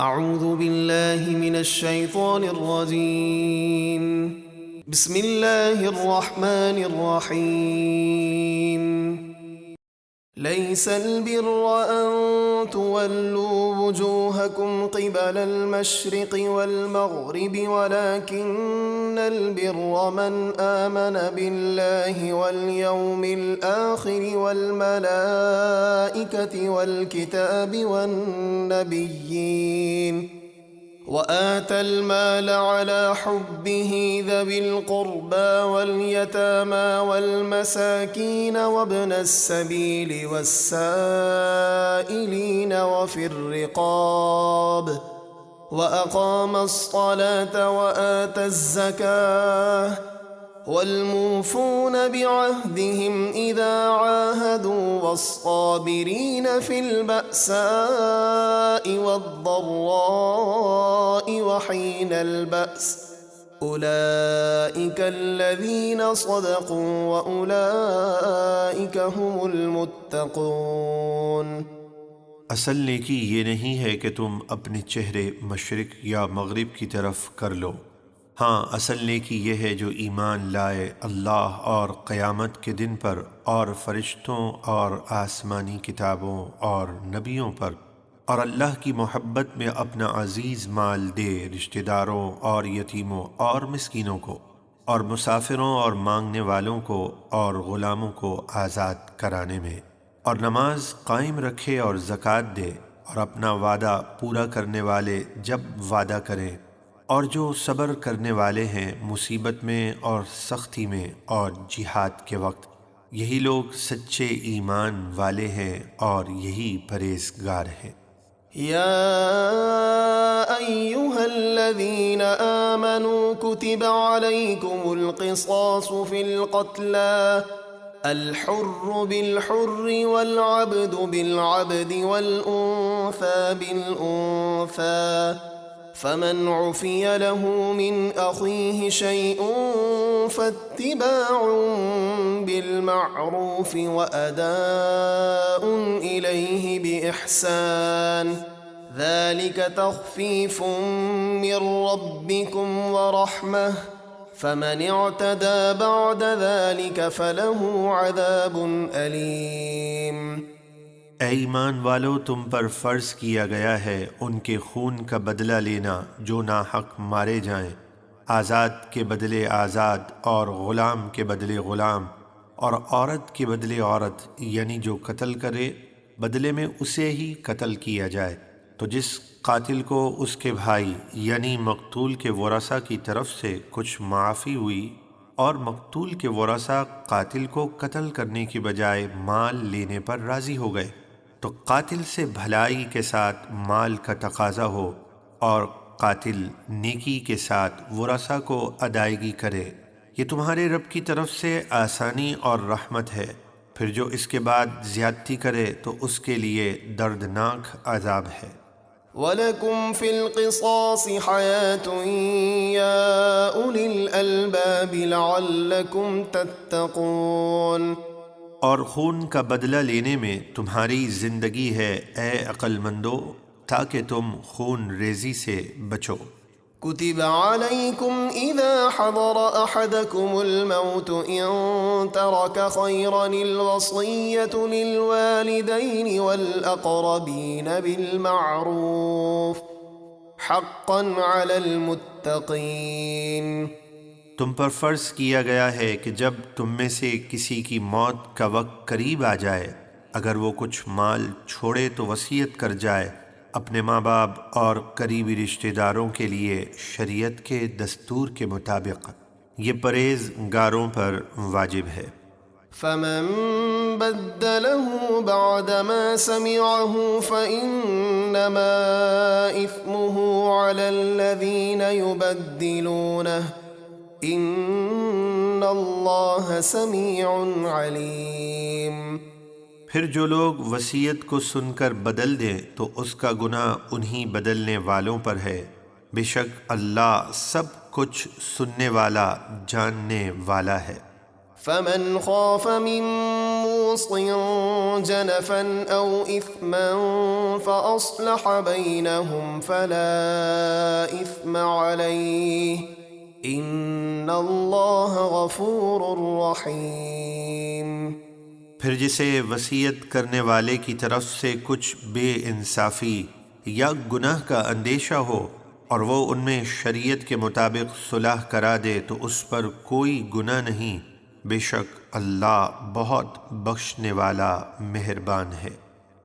اعوذ باللہ من الشیطان الرجیم بسم اللہ الرحمن الرحیم ليس البر أن تولوا وجوهكم قبل المشرق والمغرب ولكن البر من آمن بالله واليوم الآخر والملائكة والكتاب والنبيين وآتى المال على حبه ذوي القربى واليتامى والمساكين وابن السبيل والسائلين وفي الرقاب وأقام الصلاة وآتى الزكاة والموفون بعهدهم إذا عاهدوا والصابرين في البأساء والضراء وحين البأس أولئك الذين صدقوا وأولئك هم المتقون۔ اصل نیکی یہ نہیں ہے کہ تم اپنے چہرے مشرق یا مغرب کی طرف کر لو، ہاں اصل نیکی یہ ہے جو ایمان لائے اللہ اور قیامت کے دن پر اور فرشتوں اور آسمانی کتابوں اور نبیوں پر، اور اللہ کی محبت میں اپنا عزیز مال دے رشتہ داروں اور یتیموں اور مسکینوں کو اور مسافروں اور مانگنے والوں کو اور غلاموں کو آزاد کرانے میں، اور نماز قائم رکھے اور زکوٰۃ دے، اور اپنا وعدہ پورا کرنے والے جب وعدہ کریں، اور جو صبر کرنے والے ہیں مصیبت میں اور سختی میں اور جہاد کے وقت، یہی لوگ سچے ایمان والے ہیں اور یہی پرہیزگار ہیں۔ يا أيها الذين آمنوا كتب عليكم القصاص في القتلى الحر بالحر والعبد بالعبد والأنثى بالأنثى فمن عفي له من أخيه شيء فاتباع بالمعروف وأداء إليه بإحسان ذلك تخفيف من ربكم ورحمة فمن اعتدى بعد ذلك فله عذاب أليم۔ اے ایمان والو، تم پر فرض کیا گیا ہے ان کے خون کا بدلہ لینا جو ناحق مارے جائیں، آزاد کے بدلے آزاد اور غلام کے بدلے غلام، اور عورت کے بدلے عورت، یعنی جو قتل کرے بدلے میں اسے ہی قتل کیا جائے۔ تو جس قاتل کو اس کے بھائی یعنی مقتول کے ورثاء کی طرف سے کچھ معافی ہوئی اور مقتول کے ورثاء قاتل کو قتل کرنے کی بجائے مال لینے پر راضی ہو گئے، تو قاتل سے بھلائی کے ساتھ مال کا تقاضا ہو اور قاتل نیکی کے ساتھ ورثاء کو ادائیگی کرے، یہ تمہارے رب کی طرف سے آسانی اور رحمت ہے۔ پھر جو اس کے بعد زیادتی کرے تو اس کے لیے دردناک عذاب ہے۔ وَلَكُمْ فِي الْقِصَاصِ حَيَاةٌ يَا أُولِي الْأَلْبَابِ لَعَلَّكُمْ تَتَّقُونَ۔ اور خون کا بدلہ لینے میں تمہاری زندگی ہے اے عقل مندو، تاکہ تم خون ریزی سے بچو۔ كتب عليكم إذا حضر أحدكم الموت إن ترك خيرا الوصية للوالدين والأقربين بالمعروف حقا على المتقين۔ تم پر فرض کیا گیا ہے کہ جب تم میں سے کسی کی موت کا وقت قریب آ جائے، اگر وہ کچھ مال چھوڑے تو وصیت کر جائے اپنے ماں باپ اور قریبی رشتہ داروں کے لیے شریعت کے دستور کے مطابق، یہ پرہیزگاروں پر واجب ہے۔ فمن بدله بعدما سمعه فإنما إثمه على الذين يبدلونه إن الله سميع عليم۔ پھر جو لوگ وصیت کو سن کر بدل دیں تو اس کا گناہ انہی بدلنے والوں پر ہے، بے شک اللہ سب کچھ سننے والا جاننے والا ہے۔ فمن خاف من قميص جنفا أو إثما فأصلح بينهم فلا إثم عليه إن الله غفور رحيم۔ پھر جسے وصیت کرنے والے کی طرف سے کچھ بے انصافی یا گناہ کا اندیشہ ہو اور وہ ان میں شریعت کے مطابق صلح کرا دے تو اس پر کوئی گناہ نہیں، بے شک اللہ بہت بخشنے والا مہربان ہے۔